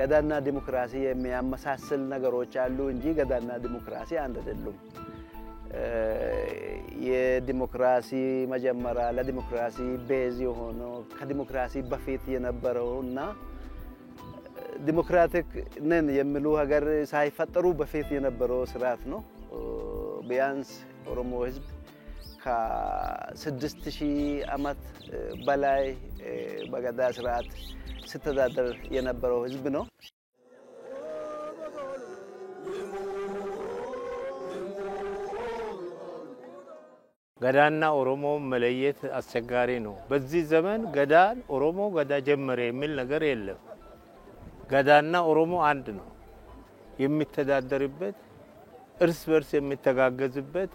ገዳና ዲሞክራሲ የሚያመሳስል ነገሮች አሉ እንጂ ገዳና ዲሞክራሲ አንድ አይደሉም የዲሞክራሲ መጀመሪያ ለዲሞክራሲ ቤዝ የሆነው ከዲሞክራሲ በፊት የነበረውና ዲሞክራቲክ ነን የሚሉ ሀገር ሳይፈጠሩ በፊት የነበረው ስርዓት ነው ቢያንስ ኦሮሞ ህዝብ ከ6000 ዓመት በላይ በገዳ ስርዓት ስተዳደር የነበረው ህዝብ ነው ገዳና ኦሮሞ መለየት አስቸጋሪ ነው በዚህ ዘመን ገዳን ኦሮሞ ገዳ ጀመረ የሚል ነገር የለም ገዳና ኦሮሞ አንድ ነው የሚተዳደርበት እርስ በርስ የሚተጋገዝበት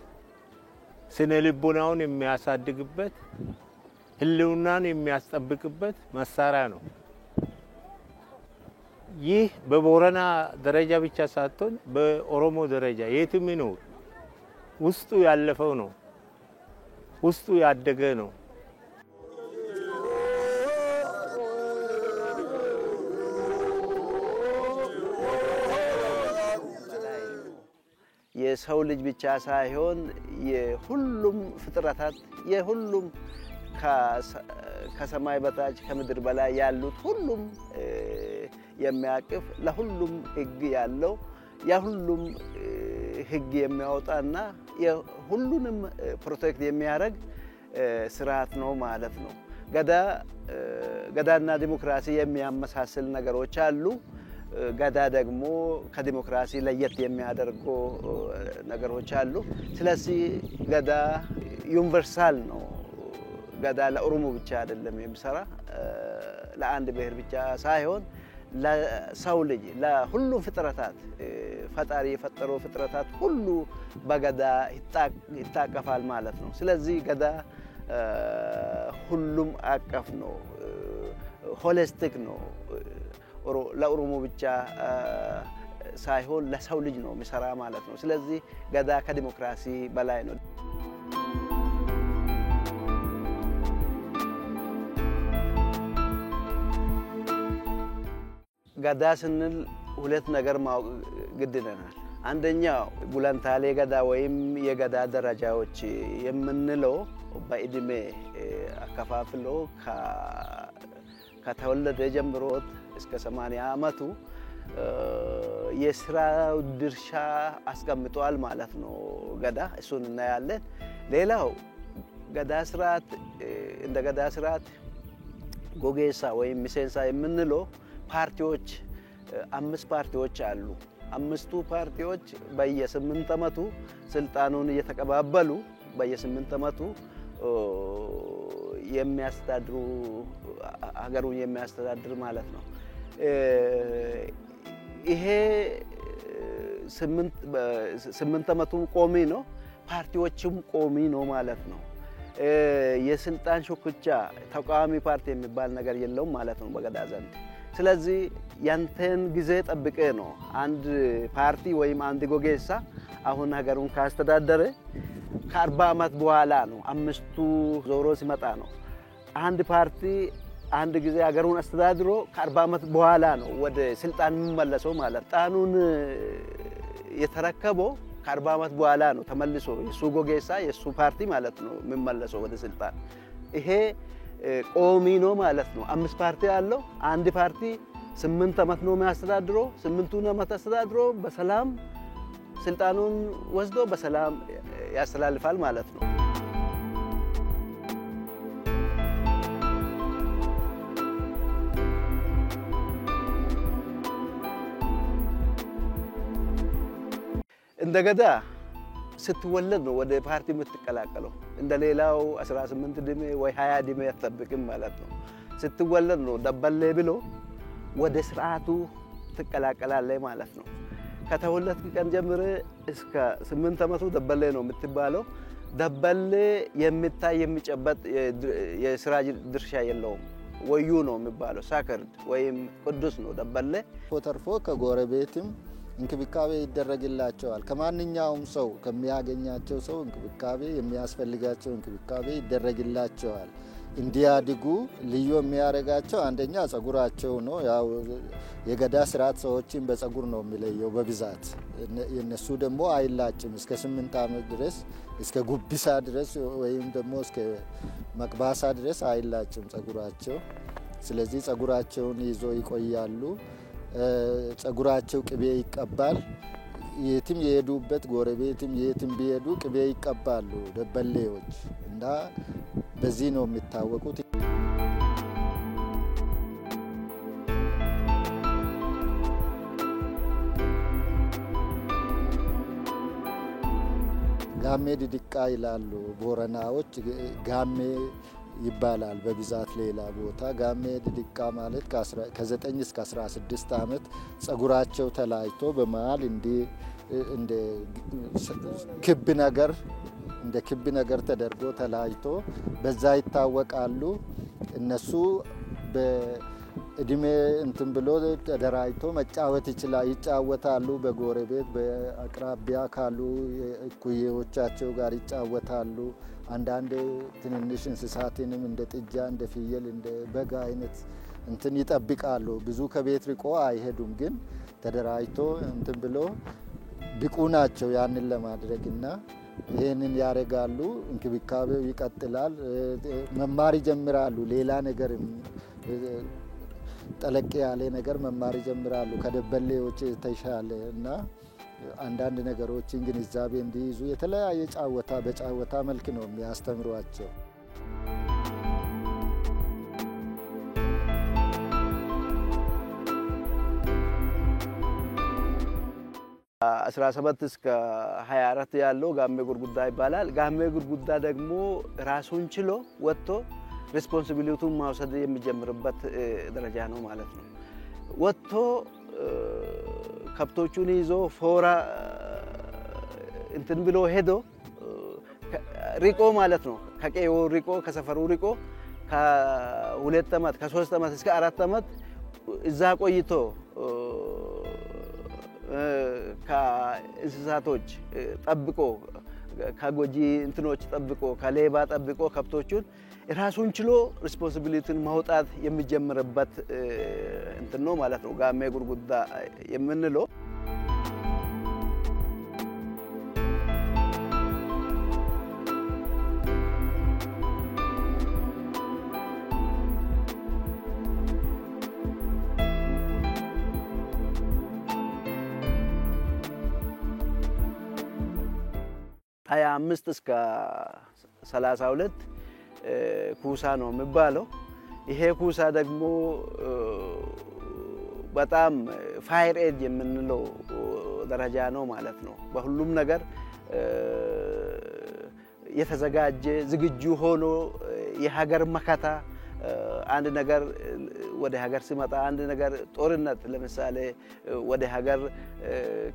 ስነ ልቦናውን የሚያሳድግበት ህልውናን የሚያስጠብቅበት መሳሪያ ነው ይህ በቦረና ደረጃ ብቻ ሳይሆን በኦሮሞ ደረጃ የትም ነው ውስጡ ያለፈው ነው ውስጡ ያደገ ነው የሰው ልጅ ብቻ ሳይሆን የሁሉም ፍጥረታት የሁሉም ከሰማይ በታች ከምድር በላይ ያሉት ሁሉም የሚያቅፍ ለሁሉም ህግ ያለው ያሁሉም ህግ የሚያወጣና የሁሉንም ፕሮቴክት የሚያደርግ ስርዓት ነው ማለት ነው ገዳና ዲሞክራሲ የሚያመሳስል ነገሮች አሉ ገዳ ደግሞ ከዲሞክራሲ ለየት የሚያደርጉ ነገሮች አሉ ስለዚህ ገዳ ዩኒቨርሳል ነው ገዳ ለኦሮሞ ብቻ አይደለም የሚሰራ ለአንድ ብሔር ብቻ ሳይሆን ለሰው ልጅ ለሁሉም ፍጥረታት ፈጣሪ የፈጠረው ፍጥረታት ሁሉ በገዳ ይታቀፋል ማለት ነው ስለዚህ ገዳ ሁሉም አቀፍ ነው ሆሊስቲክ ነው ለኦሮሞ ብቻ ሳይሆን ለሰው ልጅ ነው የሚሰራ ማለት ነው ስለዚህ ገዳ ከዲሞክራሲ በላይ ነው ገዳ ስንል ሁለት ነገር ማወቅ ግድ ይለናል አንደኛው ቡላንታሌ ገዳ ወይም የገዳ ደረጃዎች የምንለው በእድሜ አከፋፍሎ ከተወለደ ጀምሮ እስከ 80 ዓመቱ የስራው ድርሻ አስቀምጧል ማለት ነው ገዳ እሱን እናያለን ሌላው ገዳ ስርዓት እንደ ገዳ ስርዓት ጎጌሳ ወይም ሚሴንሳ የምንለው ፓርቲዎች 5 ፓርቲዎች አሉ አምስቱ ፓርቲዎች በየ8 ዓመቱ ስልጣኑን እየተቀባበሉ በየ8 ዓመቱ የሚያስተዳድሩ ሀገሩን የሚያስተዳድር ማለት ነው ይሄ 8 ዓመቱ ቆሚ ነው ፓርቲዎችም ቆሚ ነው ማለት ነው የስልጣን ሹክቻ ተቃዋሚ ፓርቲ የሚባል ነገር የለውም ማለት ነው በገዳ ዘንድ ስለዚህ ያንተን ጊዜ ጠብቀ ነው አንድ ፓርቲ ወይም አንድ ጎጌሳ አሁን ሀገሩን ካስተዳደረ ከ40 ዓመት በኋላ ነው አምስቱ ዞሮ ሲመጣ ነው አንድ ፓርቲ አንድ ጊዜ ሀገሩን አስተዳድሮ ከ40 ዓመት በኋላ ነው ወደ ስልጣን የሚመለሰው ማለት ጣኑን የተረከበው ከ40 ዓመት በኋላ ነው ተመልሶ የሱ ጎጌሳ የሱ ፓርቲ ማለት ነው የሚመለሰው ወደ ስልጣን ይሄ ቆሚ ነው ማለት ነው 5 ፓርቲ ያለው አንድ ፓርቲ 8 ዓመት ነው የሚያስተዳድሮ 8ቱን ዓመት አስተዳድሮ በሰላም ስልጣኑን ወስዶ በሰላም ያስተላልፋል ማለት ነው እንደገዳ ስትወለድ ነው ወደ ፓርቲ የምትቀላቀለው እንደሌላው 18 ድሜ ወይ 20 ድሜ አትጠብቅም ማለት ነው ስትወለድ ነው ደበሌ ብሎ ወደ ስርዓቱ ትቀላቀላለህ ማለት ነው ከተወለድክ ቀን ጀምሮ እስከ 8 ዓመቱ ደበሌ ነው የምትባለው ደበሌ የሚታይ የሚጨበጥ የስራ ድርሻ የለውም ወዩ ነው የሚባለው ሳክርድ ወይም ቅዱስ ነው ደበሌ ፎተርፎ ከጎረቤትም እንክብካቤ ይደረግላቸዋል ከማንኛውም ሰው ከሚያገኛቸው ሰው እንክብካቤ የሚያስፈልጋቸው እንክብካቤ ይደረግላቸዋል እንዲያድጉ ልዩ የሚያረጋቸው አንደኛ ጸጉራቸው ነው። ያው የገዳ ስርዓት ሰዎችን በጸጉር ነው የሚለየው በብዛት። የነሱ ደግሞ አይላጭም እስከ 8 ዓመት ድረስ እስከ ጉብሳ ድረስ ወይም ደግሞ እስከ መቅባሳ ድረስ አይላጭም ጸጉራቸው። ስለዚህ ጸጉራቸውን ይዞ ይቆያሉ። ጸጉራቸው ቅቤ ይቀባል። የትም የሄዱበት ጎረቤትም የትም ቢሄዱ ቅቤ ይቀባሉ ደበሌዎች እና በዚህ ነው የሚታወቁት። ጋሜ ድድቃ ይላሉ ቦረናዎች። ጋሜ ይባላል በብዛት ሌላ ቦታ። ጋሜ ድድቃ ማለት ከ9 እስከ 16 ዓመት ጸጉራቸው ተላጭቶ በመሃል እንደ ክብ ነገር ተደርጎ ተላጭቶ በዛ ይታወቃሉ። እነሱ በእድሜ እንትን ብሎ ተደራጅቶ መጫወት ይጫወታሉ። በጎረቤት በአቅራቢያ ካሉ እኩዮቻቸው ጋር ይጫወታሉ። አንዳንድ ትንንሽ እንስሳትንም እንደ ጥጃ እንደ ፍየል እንደ በግ አይነት እንትን ይጠብቃሉ። ብዙ ከቤት ርቆ አይሄዱም፣ ግን ተደራጅቶ እንትን ብሎ ብቁ ናቸው ያንን ለማድረግና ይሄንን ያረጋሉ። እንክብካቤው ይቀጥላል። መማር ይጀምራሉ። ሌላ ነገር ጠለቅ ያለ ነገር መማር ይጀምራሉ ከደበሌዎች ተሻለ እና አንዳንድ ነገሮችን ግንዛቤ እንዲይዙ የተለያየ ጫወታ በጫወታ መልክ ነው የሚያስተምሯቸው። 17 እስከ 24 ያለው ጋሜ ጉርጉዳ ይባላል። ጋሜ ጉርጉዳ ደግሞ ራሱን ችሎ ወጥቶ ሪስፖንሲቢሊቲውን ማውሰድ የሚጀምርበት ደረጃ ነው ማለት ነው። ወጥቶ ከብቶቹን ይዞ ፎራ እንትን ብሎ ሄዶ ሪቆ ማለት ነው። ከቀዮ ሪቆ ከሰፈሩ ሪቆ ከ2 ዓመት ከ3 ዓመት እስከ 4 ዓመት እዛ ቆይቶ ከእንስሳቶች ጠብቆ ከጎጂ እንትኖች ጠብቆ ከሌባ ጠብቆ ከብቶቹን ራሱን ችሎ ሪስፖንሲቢሊቲን ማውጣት የሚጀምርበት እንትን ነው ማለት ነው ጋሜ ጉርጉዳ የምንለው። ሀያ 5 እስከ 32 ኩሳ ነው የሚባለው። ይሄ ኩሳ ደግሞ በጣም ፋየር ኤጅ የምንለው ደረጃ ነው ማለት ነው። በሁሉም ነገር የተዘጋጀ ዝግጁ ሆኖ የሀገር መከታ አንድ ነገር ወደ ሀገር ሲመጣ አንድ ነገር ጦርነት ለምሳሌ ወደ ሀገር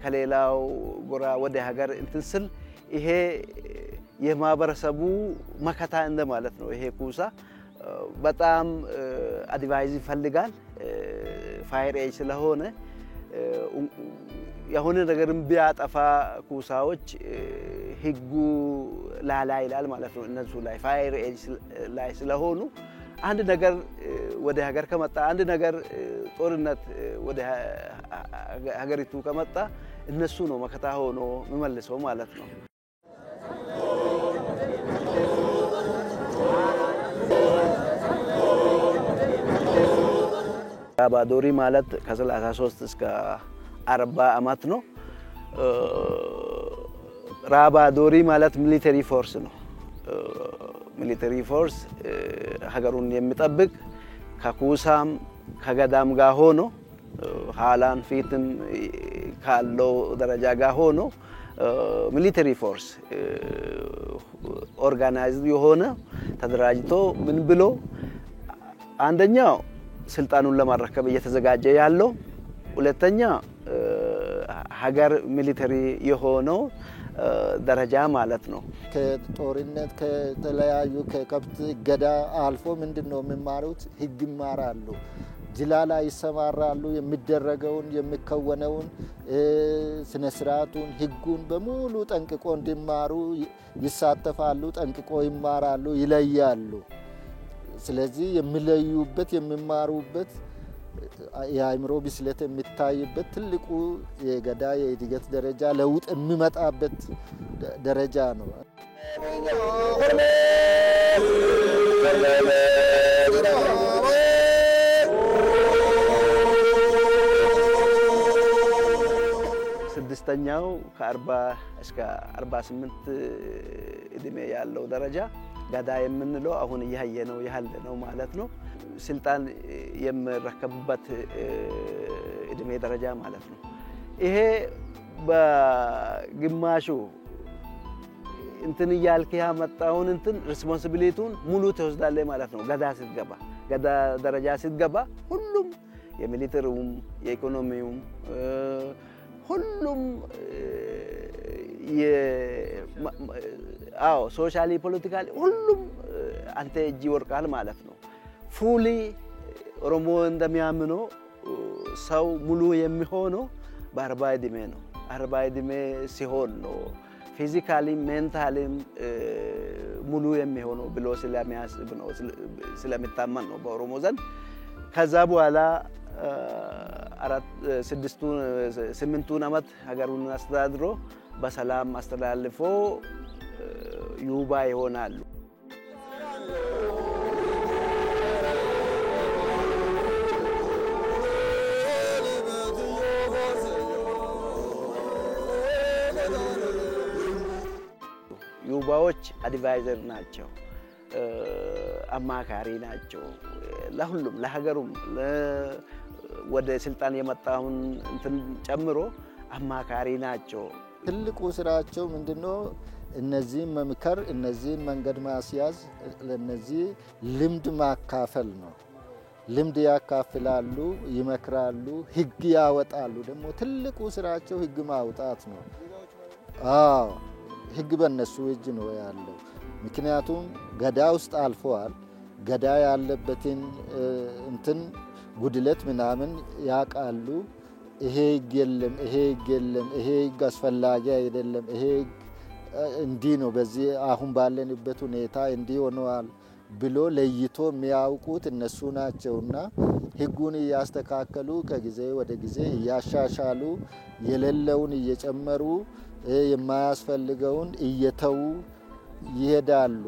ከሌላው ጎራ ወደ ሀገር እንትን ስል ይሄ የማህበረሰቡ መከታ እንደ ማለት ነው። ይሄ ኩሳ በጣም አድቫይዝ ይፈልጋል ፋየር ኤጅ ስለሆነ የሆነ ነገርም ቢያጠፋ ኩሳዎች ህጉ ላላ ይላል ማለት ነው። እነሱ ላይ ፋየር ኤጅ ላይ ስለሆኑ አንድ ነገር ወደ ሀገር ከመጣ አንድ ነገር ጦርነት ወደ ሀገሪቱ ከመጣ እነሱ ነው መከታ ሆኖ የሚመልሰው ማለት ነው። ራባዶሪ ማለት ከ33 እስከ 40 ዓመት ነው። ራባዶሪ ማለት ሚሊተሪ ፎርስ ነው። ሚሊተሪ ፎርስ ሀገሩን የሚጠብቅ ከኩሳም ከገዳም ጋር ሆኖ ኋላን ፊትም ካለው ደረጃ ጋር ሆኖ ሚሊተሪ ፎርስ ኦርጋናይዝድ የሆነ ተደራጅቶ ምን ብሎ አንደኛው ስልጣኑን ለማረከብ እየተዘጋጀ ያለው፣ ሁለተኛ ሀገር ሚሊተሪ የሆነው ደረጃ ማለት ነው። ከጦርነት ከተለያዩ ከከብት ገዳ አልፎ ምንድነው የሚማሩት? ህግ ይማራሉ። ጅላላ ይሰማራሉ። የሚደረገውን የሚከወነውን ስነ ስርዓቱን ህጉን በሙሉ ጠንቅቆ እንዲማሩ ይሳተፋሉ። ጠንቅቆ ይማራሉ፣ ይለያሉ። ስለዚህ የሚለዩበት የሚማሩበት የአእምሮ ብስለት የሚታይበት ትልቁ የገዳ የእድገት ደረጃ ለውጥ የሚመጣበት ደረጃ ነው። ስድስተኛው ከ40 እስከ 48 እድሜ ያለው ደረጃ ገዳ የምንለው አሁን ያየነው ያለው ማለት ነው። ስልጣን የሚረከብበት እድሜ ደረጃ ማለት ነው። ይሄ በግማሹ እንትን ያልክ ያመጣውን እንትን ሪስፖንሲቢሊቲውን ሙሉ ተወስዳለህ ማለት ነው። ገዳ ስትገባ ገዳ ደረጃ ስትገባ ሁሉም የሚሊተሪውም የኢኮኖሚውም ሁሉም ሶሻሊ ፖለቲካሊ ሁሉም አንተ እጅ ይወርቃል ማለት ነው። ፉሊ ኦሮሞ እንደሚያምነው ሰው ሙሉ የሚሆነው በ40 እድሜ ነው። 40 እድሜ ሲሆን ነው ፊዚካሊ ሜንታሊም ሙሉ የሚሆነው ብሎ ስለሚያስብ ነው ስለሚታመን ነው በኦሮሞ ዘንድ። ከዛ በኋላ 8 ዓመት ሀገሩን አስተዳድሮ በሰላም አስተላልፎ ዩባ ይሆናሉ። ዩባዎች አድቫይዘር ናቸው፣ አማካሪ ናቸው። ለሁሉም ለሀገሩም ወደ ስልጣን የመጣውን እንትን ጨምሮ አማካሪ ናቸው። ትልቁ ስራቸው ምንድነው? እነዚህን መምከር፣ እነዚህን መንገድ ማስያዝ፣ ለነዚህ ልምድ ማካፈል ነው። ልምድ ያካፍላሉ፣ ይመክራሉ፣ ህግ ያወጣሉ። ደግሞ ትልቁ ስራቸው ህግ ማውጣት ነው። ህግ በእነሱ እጅ ነው ያለው። ምክንያቱም ገዳ ውስጥ አልፈዋል። ገዳ ያለበትን እንትን ጉድለት ምናምን ያቃሉ። ይሄ ህግ የለም፣ ይሄ ህግ የለም፣ ይሄ ህግ አስፈላጊ አይደለም፣ ይሄ ህግ እንዲህ ነው፣ በዚህ አሁን ባለንበት ሁኔታ እንዲህ ሆነዋል ብሎ ለይቶ የሚያውቁት እነሱ ናቸውና ህጉን እያስተካከሉ ከጊዜ ወደ ጊዜ እያሻሻሉ የሌለውን እየጨመሩ የማያስፈልገውን እየተው ይሄዳሉ።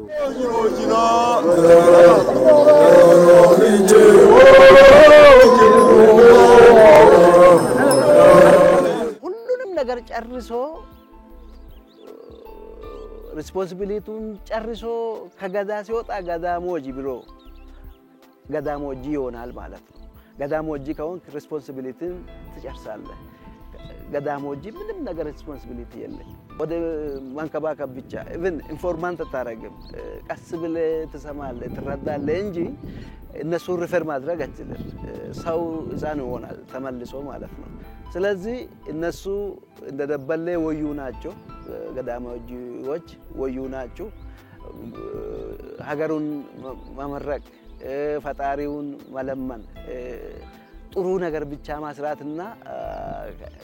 ሁሉንም ነገር ጨርሶ ሪስፖንሲቢሊቲውን ጨርሶ ከገዳ ሲወጣ ገዳ ሞጂ ብሎ ገዳ ሞጂ ይሆናል ማለት ነው። ገዳ ሞጂ ከሆንክ ሪስፖንሲቢሊቲን ትጨርሳለህ። ገዳ ሞጂ ምንም ነገር ሪስፖንሲቢሊቲ የለም። ወደ ማንከባከብ ብቻ ኢቭን ኢንፎርማንት ታረግም ቀስ ብለህ ትሰማለህ ትረዳለህ እንጂ እነሱ ሪፈር ማድረግ አትችልም። ሰው ሕፃን ይሆናል ተመልሶ ማለት ነው። ስለዚህ እነሱ እንደደበለ ወዩ ናቸው። ገዳ ሞጂዎች ወዩ ናቸው። ሀገሩን መመረቅ፣ ፈጣሪውን መለመን፣ ጥሩ ነገር ብቻ ማስራትና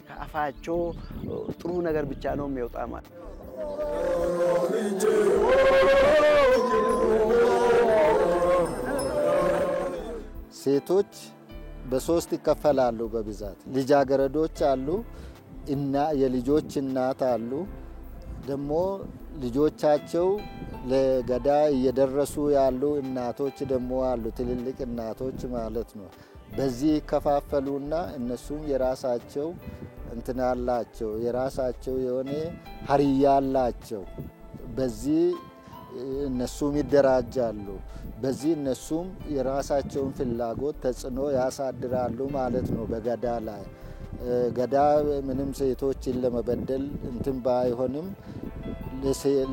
ከአፋቸው ጥሩ ነገር ብቻ ነው የሚወጣ ማለት ነው። ሴቶች በሶስት ይከፈላሉ በብዛት። ልጃገረዶች አሉ እና የልጆች እናት አሉ። ደግሞ ልጆቻቸው ለገዳ እየደረሱ ያሉ እናቶች ደግሞ አሉ፣ ትልልቅ እናቶች ማለት ነው። በዚህ ይከፋፈሉና እነሱም የራሳቸው እንትን አላቸው፣ የራሳቸው የሆነ ሀሪያ አላቸው። በዚህ እነሱም ይደራጃሉ። በዚህ እነሱም የራሳቸውን ፍላጎት ተጽዕኖ ያሳድራሉ ማለት ነው በገዳ ላይ። ገዳ ምንም ሴቶችን ለመበደል እንትን ባይሆንም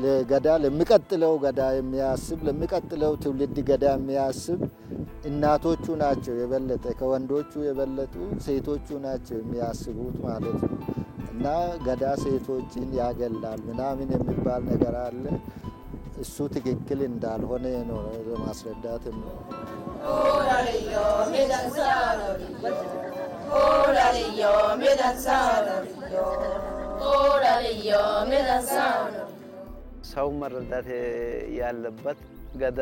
ለገዳ ለሚቀጥለው ገዳ የሚያስብ ለሚቀጥለው ትውልድ ገዳ የሚያስብ እናቶቹ ናቸው የበለጠ ከወንዶቹ የበለጡ ሴቶቹ ናቸው የሚያስቡት ማለት ነው። እና ገዳ ሴቶችን ያገላል ምናምን የሚባል ነገር አለ። እሱ ትክክል እንዳልሆነ ነው ለማስረዳት ነው። ሰው መረዳት ያለበት ገዳ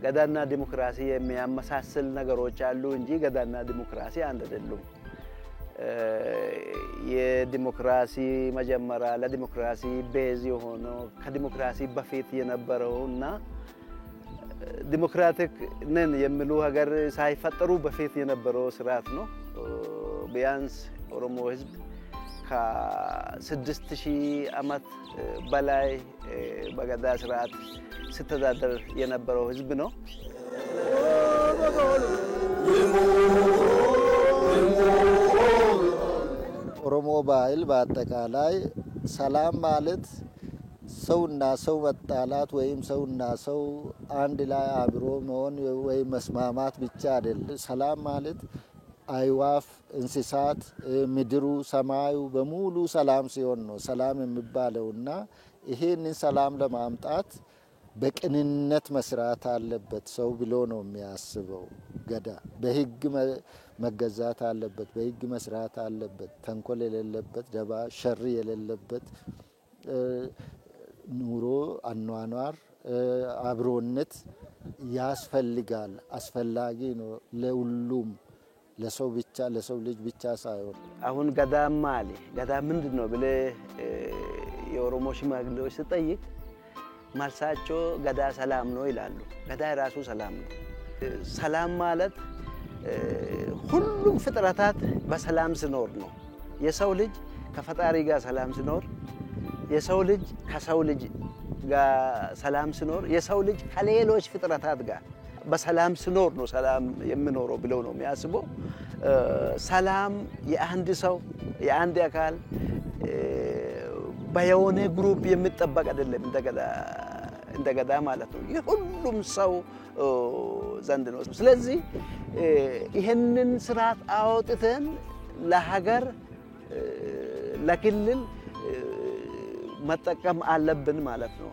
ገዳና ዲሞክራሲ የሚያመሳስል ነገሮች አሉ እንጂ ገዳና ዲሞክራሲ አንድ አይደሉም። የዲሞክራሲ መጀመሪያ ለዲሞክራሲ ቤዝ የሆነው ከዲሞክራሲ በፊት የነበረውና ዲሞክራቲክ ነን የሚሉ ሀገር ሳይፈጠሩ በፊት የነበረው ስርዓት ነው። ቢያንስ ኦሮሞ ህዝብ ከ6000 ዓመት በላይ በገዳ ስርዓት ሲተዳደር የነበረው ህዝብ ነው። ኦሮሞ ባህል በአጠቃላይ ሰላም ማለት ሰውና ሰው መጣላት ወይም ሰውና ሰው አንድ ላይ አብሮ መሆን ወይም መስማማት ብቻ አይደለም። ሰላም ማለት አይዋፍ፣ እንስሳት፣ ምድሩ፣ ሰማዩ በሙሉ ሰላም ሲሆን ነው ሰላም የሚባለውና ይሄንን ሰላም ለማምጣት በቅንነት መስራት አለበት ሰው ብሎ ነው የሚያስበው ገዳ። በህግ መገዛት አለበት፣ በህግ መስራት አለበት፣ ተንኮል የሌለበት፣ ደባ ሸር የሌለበት ኑሮ አኗኗር አብሮነት ያስፈልጋል። አስፈላጊ ነው ለሁሉም፣ ለሰው ብቻ ለሰው ልጅ ብቻ ሳይሆን። አሁን ገዳም ማለ ገዳ ምንድነው ብለ የኦሮሞ ሽማግሌዎች ሲጠይቅ መልሳቸው ገዳ ሰላም ነው ይላሉ። ገዳ ራሱ ሰላም ነው። ሰላም ማለት ሁሉም ፍጥረታት በሰላም ሲኖር ነው። የሰው ልጅ ከፈጣሪ ጋር ሰላም ሲኖር፣ የሰው ልጅ ከሰው ልጅ ጋር ሰላም ሲኖር፣ የሰው ልጅ ከሌሎች ፍጥረታት ጋር በሰላም ሲኖር ነው ሰላም የሚኖረው ብለው ነው የሚያስበው። ሰላም የአንድ ሰው የአንድ አካል በየሆነ ግሩፕ የሚጠበቅ አይደለም። እንደገዳ ማለት ነው የሁሉም ሰው ዘንድ ነው። ስለዚህ ይሄንን ስርዓት አውጥተን ለሀገር ለክልል መጠቀም አለብን ማለት ነው።